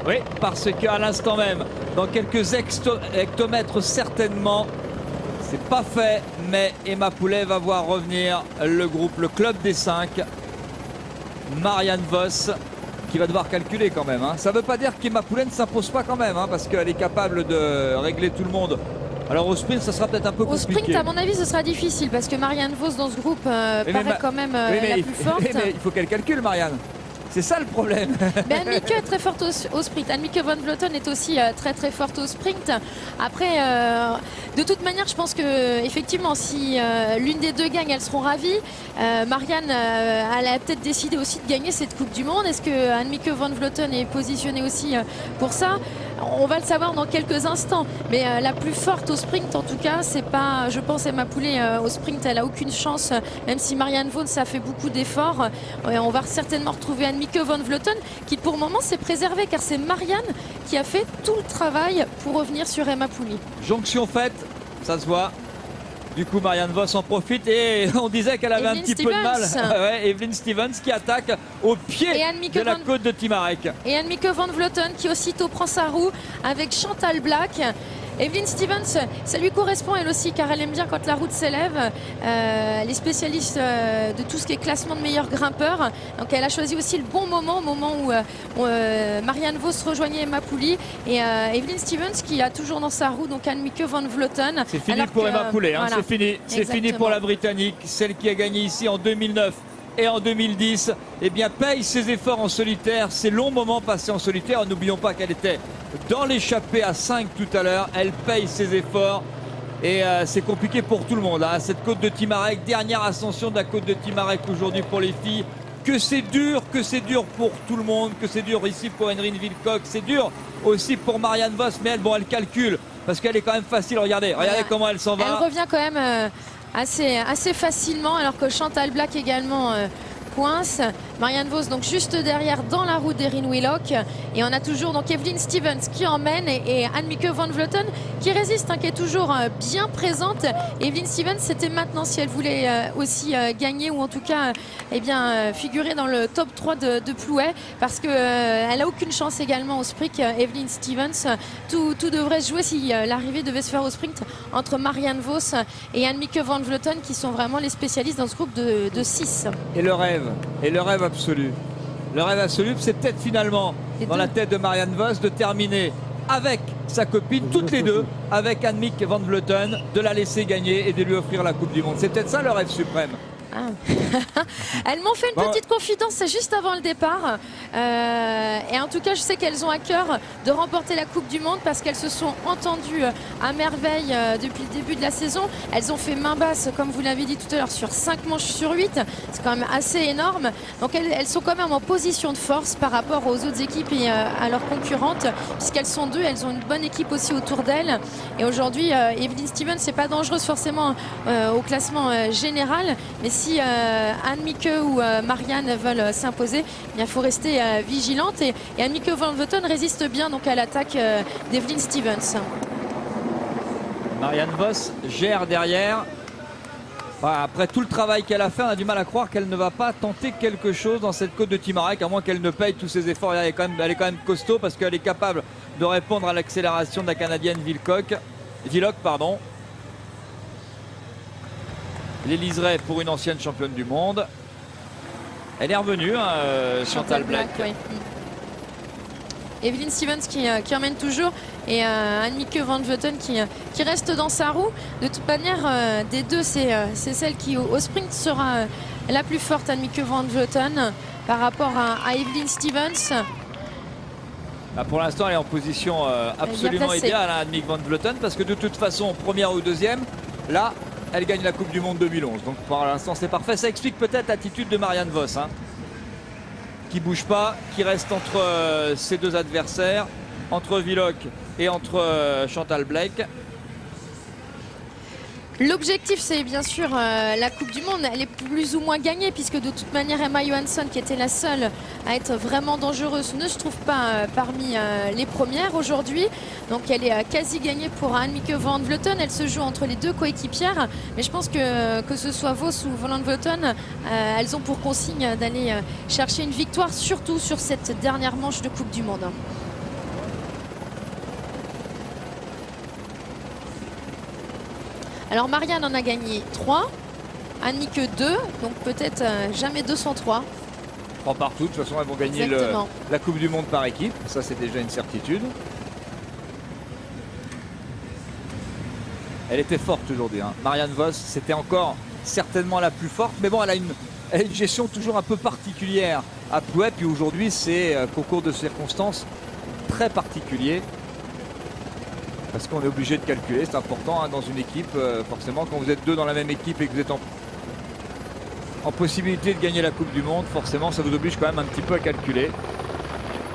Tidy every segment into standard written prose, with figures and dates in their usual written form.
Oui, parce qu'à l'instant même, dans quelques hectomètres certainement, c'est pas fait, mais Emma Poulet va voir revenir le groupe, le club des 5. Marianne Vos qui va devoir calculer quand même. Ça ne veut pas dire qu'Emma Poulet ne s'impose pas quand même, parce qu'elle est capable de régler tout le monde. Alors au sprint, ça sera peut-être un peu compliqué. Au sprint, à mon avis, ce sera difficile parce que Marianne Vos dans ce groupe paraît quand même la plus forte. Mais il faut qu'elle calcule, Marianne. C'est ça le problème. Mais Annemieke est très forte au sprint. Annemieke van Vleuten est aussi très forte au sprint. Après, de toute manière, je pense que effectivement, si l'une des deux gagne, elles seront ravies. Marianne, elle a peut-être décidé aussi de gagner cette Coupe du Monde. Est-ce que Annemieke van Vleuten est positionnée aussi pour ça? On va le savoir dans quelques instants. Mais la plus forte au sprint, en tout cas, c'est pas, je pense, Emma Poulet au sprint. Elle a aucune chance, même si Marianne Vos a fait beaucoup d'efforts. On va certainement retrouver Annemieke van Vleuten, qui pour le moment s'est préservée, car c'est Marianne qui a fait tout le travail pour revenir sur Emma Poulet. Jonction faite, ça se voit. Du coup, Marianne Vos en profite et on disait qu'elle avait un petit peu de mal. Ouais, Evelyn Stevens qui attaque au pied de la côte de Timarec. Et Annemieke van Vleuten qui aussitôt prend sa roue avec Chantal Blaak. Evelyn Stevens, ça lui correspond elle aussi, car elle aime bien quand la route s'élève. Elle est spécialiste de tout ce qui est classement de meilleurs grimpeurs. Donc elle a choisi aussi le bon moment, au moment où Marianne Vos rejoignait Emma Poulet. Et Evelyn Stevens qui a toujours dans sa roue donc Annemieke van Vleuten. C'est fini pour Emma Poulet, voilà. C'est fini. C'est fini pour la Britannique, celle qui a gagné ici en 2009. Et en 2010, eh bien, paye ses efforts en solitaire, ses longs moments passés en solitaire. N'oublions pas qu'elle était dans l'échappée à 5 tout à l'heure. Elle paye ses efforts et c'est compliqué pour tout le monde. Cette côte de Timarec, dernière ascension de la côte de Timarec aujourd'hui pour les filles. Que c'est dur pour tout le monde, que c'est dur ici pour Henrine Wilcock, c'est dur aussi pour Marianne Vos, mais elle calcule parce qu'elle est quand même facile. Regardez comment elle s'en va. Elle revient quand même assez facilement, alors que Chantal Blaak également coince. Marianne Vos donc juste derrière dans la roue d'Erin Willock, et on a toujours donc Evelyn Stevens qui emmène et Annemieke van Vleuten qui résiste, qui est toujours bien présente. Evelyn Stevens, c'était maintenant si elle voulait aussi gagner, ou en tout cas figurer dans le top 3 de Plouay, parce que elle a aucune chance également au sprint. Evelyn Stevens, tout devrait se jouer si l'arrivée devait se faire au sprint entre Marianne Vos et Annemieke van Vleuten, qui sont vraiment les spécialistes dans ce groupe de 6. Et le rêve absolu. Le rêve absolu, c'est peut-être finalement dans la tête de Marianne Vos de terminer avec sa copine, toutes les deux, avec Annemieke van Vleuten, de la laisser gagner et de lui offrir la Coupe du Monde. C'est peut-être ça le rêve suprême. Elles m'ont fait une petite confidence juste avant le départ, et en tout cas je sais qu'elles ont à cœur de remporter la Coupe du Monde, parce qu'elles se sont entendues à merveille depuis le début de la saison. Elles ont fait main basse, comme vous l'avez dit tout à l'heure, sur 5 manches sur 8. C'est quand même assez énorme. Donc elles sont quand même en position de force par rapport aux autres équipes et à leurs concurrentes, puisqu'elles sont deux. Elles ont une bonne équipe aussi autour d'elles, et aujourd'hui Evelyn Stevens, c'est pas dangereuse forcément au classement général, mais si Annemieke ou Marianne veulent s'imposer, il faut rester vigilante, et Annemieke van Vleuten résiste bien donc à l'attaque d'Evelyn Stevens. Marianne Vos gère derrière. Après tout le travail qu'elle a fait, on a du mal à croire qu'elle ne va pas tenter quelque chose dans cette côte de Timarec, à moins qu'elle ne paye tous ses efforts. Elle est quand même costaud, parce qu'elle est capable de répondre à l'accélération de la Canadienne Willock. L'Éliseray pour une ancienne championne du monde. Elle est revenue, Chantal Blaak. Oui. Evelyn Stevens qui emmène toujours, et Annemieke van Vleuten qui reste dans sa roue. De toute manière, des deux, c'est celle qui au sprint sera la plus forte, Annemieke van Vleuten, par rapport à Evelyn Stevens. Pour l'instant, elle est en position absolument idéale, Annemieke van Vleuten, parce que de toute façon, première ou deuxième, là, elle gagne la Coupe du Monde 2011. Donc pour l'instant, c'est parfait. Ça explique peut-être l'attitude de Marianne Vos, qui ne bouge pas, qui reste entre ses deux adversaires, entre Willock et entre Chantal Blaak. L'objectif, c'est bien sûr la Coupe du Monde. Elle est plus ou moins gagnée, puisque de toute manière Emma Johansson, qui était la seule à être vraiment dangereuse, ne se trouve pas parmi les premières aujourd'hui. Donc elle est quasi gagnée pour Annemieke van Vleuten. Elle se joue entre les deux coéquipières, mais je pense que ce soit Vos ou van Vleuten, elles ont pour consigne d'aller chercher une victoire, surtout sur cette dernière manche de Coupe du Monde. Alors Marianne en a gagné 3, Annemiek 2, donc peut-être jamais 203. 3 partout, de toute façon elles vont gagner la Coupe du Monde par équipe, ça c'est déjà une certitude. Elle était forte aujourd'hui, hein. Marianne Vos, c'était encore certainement la plus forte, mais bon, elle a une gestion toujours un peu particulière à Plouay, puis aujourd'hui c'est concours de circonstances très particulier, parce qu'on est obligé de calculer, c'est important hein, dans une équipe, forcément quand vous êtes 2 dans la même équipe et que vous êtes en possibilité de gagner la Coupe du Monde, forcément ça vous oblige quand même un petit peu à calculer.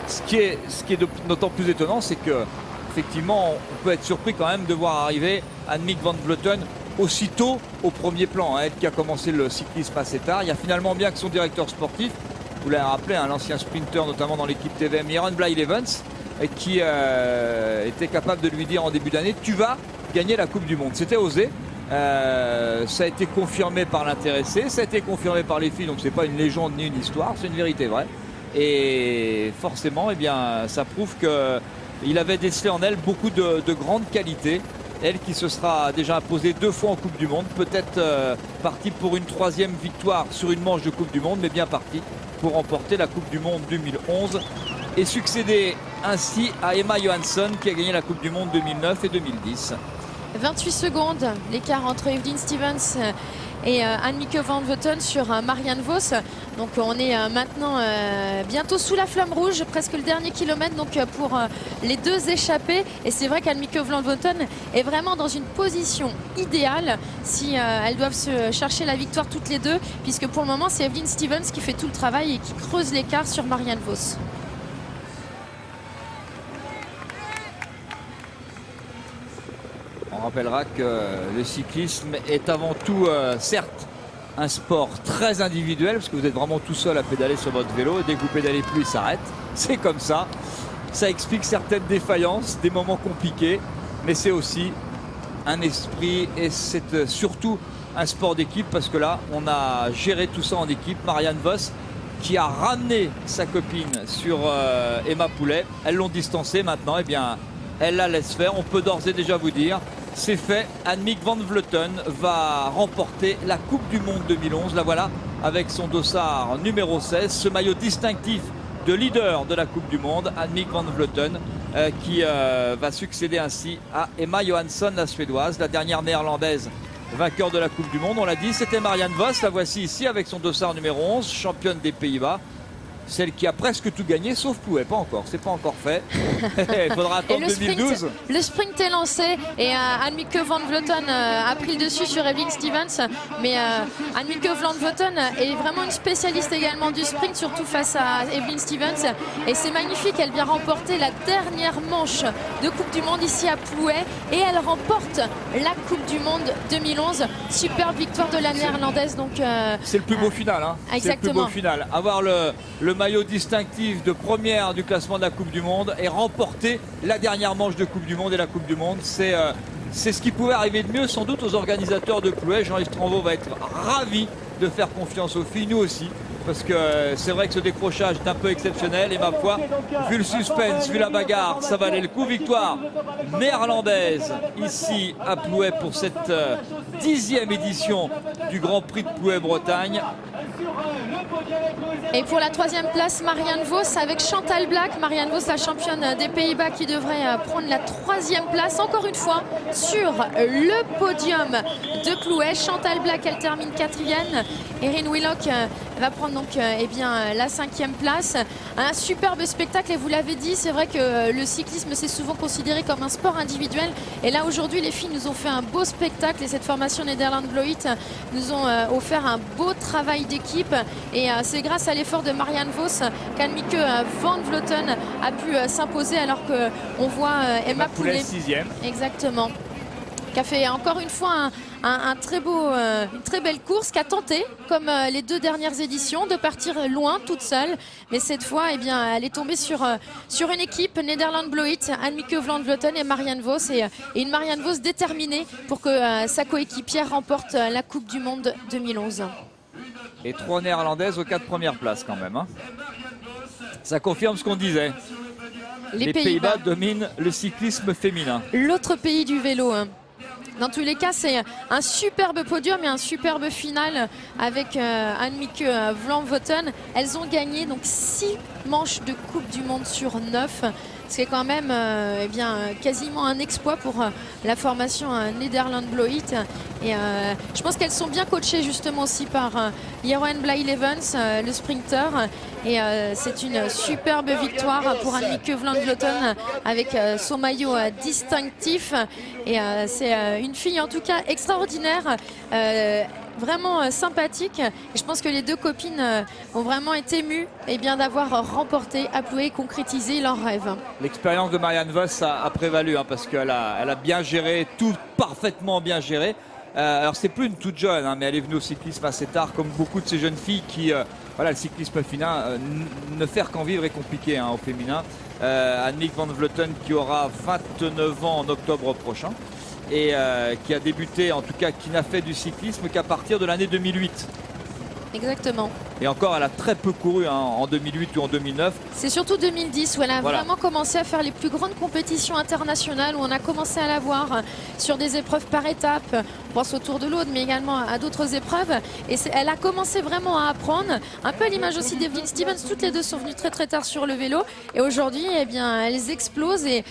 Ce qui est d'autant plus étonnant, c'est que effectivement on peut être surpris quand même de voir arriver Annemiek van Vleuten aussitôt au premier plan, hein, elle qui a commencé le cyclisme assez tard. Il y a finalement bien que son directeur sportif, vous l'avez rappelé, hein, l'ancien sprinter notamment dans l'équipe TVM, Yaron Blythe-Evans, qui était capable de lui dire en début d'année, tu vas gagner la Coupe du Monde. C'était osé. Ça a été confirmé par l'intéressé, ça a été confirmé par les filles, donc c'est pas une légende ni une histoire, c'est une vérité vraie. Et forcément, eh bien, ça prouve qu'il avait décelé en elle beaucoup de grandes qualités. Elle qui se sera déjà imposée 2 fois en Coupe du Monde, peut-être partie pour une 3e victoire sur une manche de Coupe du Monde, mais bien partie pour remporter la Coupe du Monde 2011 et succéder ainsi à Emma Johansson qui a gagné la Coupe du Monde 2009 et 2010. 28 secondes, l'écart entre Evelyn Stevens et Annemiek van Vleuten sur Marianne Vos. Donc on est maintenant bientôt sous la flamme rouge, presque le dernier kilomètre donc pour les 2 échappés. Et c'est vrai qu'Annemiek van Vleuten est vraiment dans une position idéale si elles doivent se chercher la victoire toutes les 2, puisque pour le moment c'est Evelyn Stevens qui fait tout le travail et qui creuse l'écart sur Marianne Vos. On rappellera que le cyclisme est avant tout, certes, un sport très individuel, parce que vous êtes vraiment tout seul à pédaler sur votre vélo, et dès que vous pédalez plus, il s'arrête. C'est comme ça. Ça explique certaines défaillances, des moments compliqués, mais c'est aussi un esprit, et c'est surtout un sport d'équipe, parce que là, on a géré tout ça en équipe. Marianne Vos, qui a ramené sa copine sur Emma Poulet, elles l'ont distancée maintenant, et bien, elle la laisse faire. On peut d'ores et déjà vous dire, c'est fait. Annemiek van Vleuten va remporter la Coupe du Monde 2011. La voilà avec son dossard numéro 16, ce maillot distinctif de leader de la Coupe du Monde. Annemiek van Vleuten qui va succéder ainsi à Emma Johansson, la suédoise, la dernière néerlandaise vainqueur de la Coupe du Monde. On l'a dit, c'était Marianne Vos. La voici ici avec son dossard numéro 11, championne des Pays-Bas. Celle qui a presque tout gagné, sauf Plouay, pas encore, c'est pas encore fait. Il faudra attendre 2012. Le sprint est lancé et Annemiek van Vleuten a pris le dessus sur Evelyn Stevens. Mais Annemiek van Vleuten est vraiment une spécialiste également du sprint, surtout face à Evelyn Stevens. Et c'est magnifique, elle vient remporter la dernière manche de Coupe du Monde ici à Plouay. Et elle remporte la Coupe du Monde 2011. Superbe victoire de la néerlandaise. C'est le plus beau final. Hein. Exactement. C'est le plus beau final. Avoir le maillot distinctif de première du classement de la Coupe du Monde et remporter la dernière manche de Coupe du Monde et la Coupe du Monde, c'est ce qui pouvait arriver de mieux sans doute aux organisateurs de Plouay. Jean-Yves Tranvaux va être ravi de faire confiance aux filles, nous aussi, parce que c'est vrai que ce décrochage est un peu exceptionnel et ma foi, vu le suspense, vu la bagarre, ça valait le coup. Victoire néerlandaise ici à Plouay pour cette 10e édition du Grand Prix de Plouay-Bretagne. Et pour la 3e place, Marianne Vos avec Chantal Blaak. Marianne Vos, la championne des Pays-Bas, qui devrait prendre la 3e place encore une fois sur le podium de Plouay. Chantal Blaak, elle termine 4e. Erin Willock va prendre donc la 5e place. Un superbe spectacle, et vous l'avez dit, c'est vrai que le cyclisme c'est souvent considéré comme un sport individuel, et là aujourd'hui les filles nous ont fait un beau spectacle, et cette formation Nederland-Bloit nous ont offert un beau travail d'équipe, et c'est grâce à l'effort de Marianne Vos qu'Annemiek van Vleuten a pu s'imposer, alors qu'on voit Emma Poulet 6e. Exactement, qui a fait encore une fois une très belle course, qui a tenté, comme les 2 dernières éditions, de partir loin toute seule. Mais cette fois, elle est tombée sur une équipe, Nederland-Bloit, Annemiek van Vleuten et Marianne Vos. Et une Marianne Vos déterminée pour que sa coéquipière remporte la Coupe du Monde 2011. Et 3 néerlandaises aux 4 premières places quand même. Hein. Ça confirme ce qu'on disait. Les Pays-Bas dominent le cyclisme féminin. L'autre pays du vélo. Dans tous les cas, c'est un superbe podium et un superbe final avec Annemieke van Vleuten. Elles ont gagné donc 6 manches de Coupe du Monde sur 9. C'est quand même eh bien, quasiment un exploit pour la formation Nederland-Bloit. Et je pense qu'elles sont bien coachées justement aussi par Jeroen Blijlevens, le sprinter. Et c'est une superbe victoire pour Annemieke van Vleuten avec son maillot distinctif. Et c'est une fille en tout cas extraordinaire. Vraiment sympathique, et je pense que les deux copines ont vraiment été émues d'avoir remporté, appelé et concrétisé leur rêve. L'expérience de Marianne Vos a prévalu parce qu'elle a bien géré, tout parfaitement bien géré. Alors c'est plus une toute jeune, mais elle est venue au cyclisme assez tard, comme beaucoup de ces jeunes filles qui, voilà, le cyclisme féminin, ne faire qu'en vivre est compliqué au féminin. Annemieke van Vleuten qui aura 29 ans en octobre prochain. Et qui a débuté, en tout cas qui n'a fait du cyclisme qu'à partir de l'année 2008. Exactement. Et encore, elle a très peu couru en 2008 ou en 2009. C'est surtout 2010 où elle a vraiment commencé à faire les plus grandes compétitions internationales, où on a commencé à la voir sur des épreuves par étapes. On pense au Tour de l'Aude, mais également à d'autres épreuves. Et elle a commencé vraiment à apprendre, un peu à l'image aussi d'Evelyn Stevens. Toutes les deux sont venues très très tard sur le vélo. Et aujourd'hui, eh bien, elles explosent et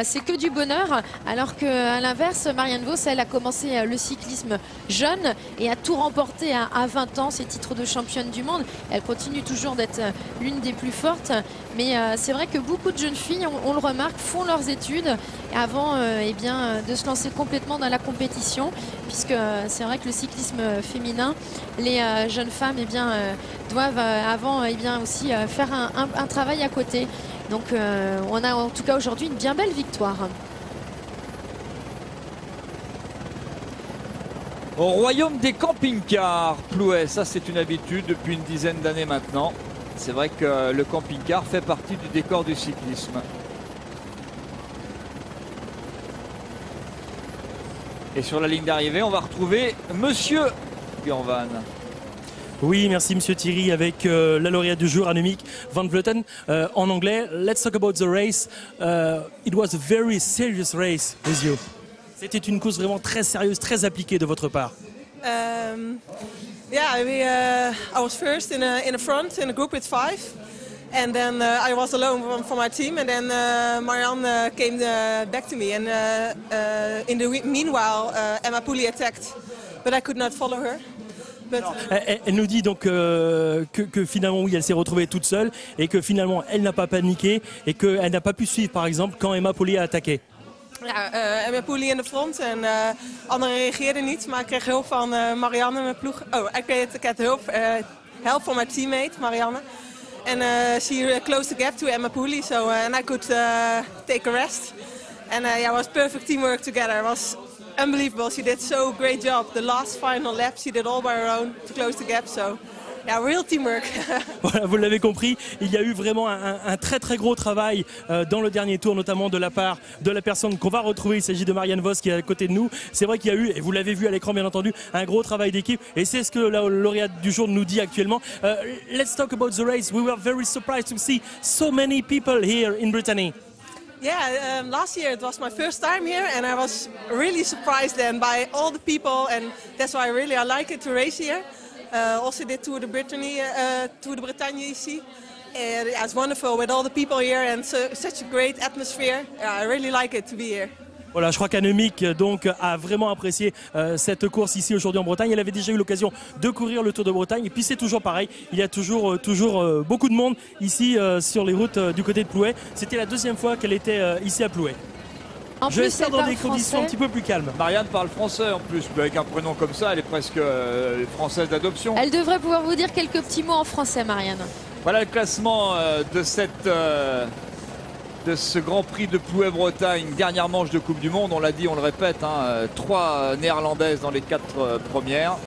c'est que du bonheur. Alors qu'à l'inverse, Marianne Vos, elle a commencé le cyclisme jeune et a tout remporté à 20 ans, ses titres de championne du monde. Elle continue toujours d'être l'une des plus fortes, mais c'est vrai que beaucoup de jeunes filles, on le remarque, font leurs études avant de se lancer complètement dans la compétition, puisque c'est vrai que le cyclisme féminin, les jeunes femmes doivent avant aussi faire un travail à côté. Donc on a en tout cas aujourd'hui une bien belle victoire. Au royaume des camping-cars, Plouay, ça c'est une habitude depuis une dizaine d'années maintenant. C'est vrai que le camping-car fait partie du décor du cyclisme. Et sur la ligne d'arrivée, on va retrouver Monsieur Björn Van. Oui, merci Monsieur Thierry, avec la lauréate du jour, Annemieke van Vleuten. En anglais, let's talk about the race. It was a very serious race with you. C'était une course vraiment très sérieuse, très appliquée de votre part. I was first in a front in a group with 5, and then I was alone for my team, and then Marianne came back to me, and in the meanwhile Emma Pooley attacked, but I could not follow her. Elle nous dit donc que finalement oui, elle s'est retrouvée toute seule et que finalement elle n'a pas paniqué et qu'elle n'a pas pu suivre par exemple quand Emma Pooley a attaqué. Ja, Emma Pooley in de front en anderen reageerden niet, maar ik kreeg hulp van Marianne, mijn ploeg. Oh, ik had help from my teammate Marianne. And she closed the gap to Emma Pooley, so and I could take a rest. And it was perfect teamwork together. It was unbelievable. She did so great job. The last final lap, she did all by her own to close the gap. So. Yeah, real teamwork. Voilà, vous l'avez compris, il y a eu vraiment un très très gros travail dans le dernier tour, notamment de la part de la personne qu'on va retrouver. Il s'agit de Marianne Vos qui est à côté de nous. C'est vrai qu'il y a eu, et vous l'avez vu à l'écran bien entendu, un gros travail d'équipe. Et c'est ce que la lauréate du jour nous dit actuellement. Let's talk about the race. We were very surprised to see so many people here in Brittany. Yeah, last year it was my first time here, and I was really surprised then by all the people, and that's why I like it to race here. Also did Tour de Bretagne ici. And yeah, it's wonderful with all the people here and such a great atmosphere. Yeah, I really like it to be here. Voilà, je crois qu'Annemieke donc a vraiment apprécié cette course ici aujourd'hui en Bretagne. Elle avait déjà eu l'occasion de courir le Tour de Bretagne et puis c'est toujours pareil. Il y a toujours beaucoup de monde ici sur les routes du côté de Plouay. C'était la deuxième fois qu'elle était ici à Plouay. Je l'espère dans des conditions un petit peu plus calmes. Marianne parle français en plus, avec un prénom comme ça, elle est presque française d'adoption. Elle devrait pouvoir vous dire quelques petits mots en français, Marianne. Voilà le classement de ce Grand Prix de Plouay-Bretagne, dernière manche de Coupe du Monde. On l'a dit, on le répète, 3 néerlandaises dans les 4 premières.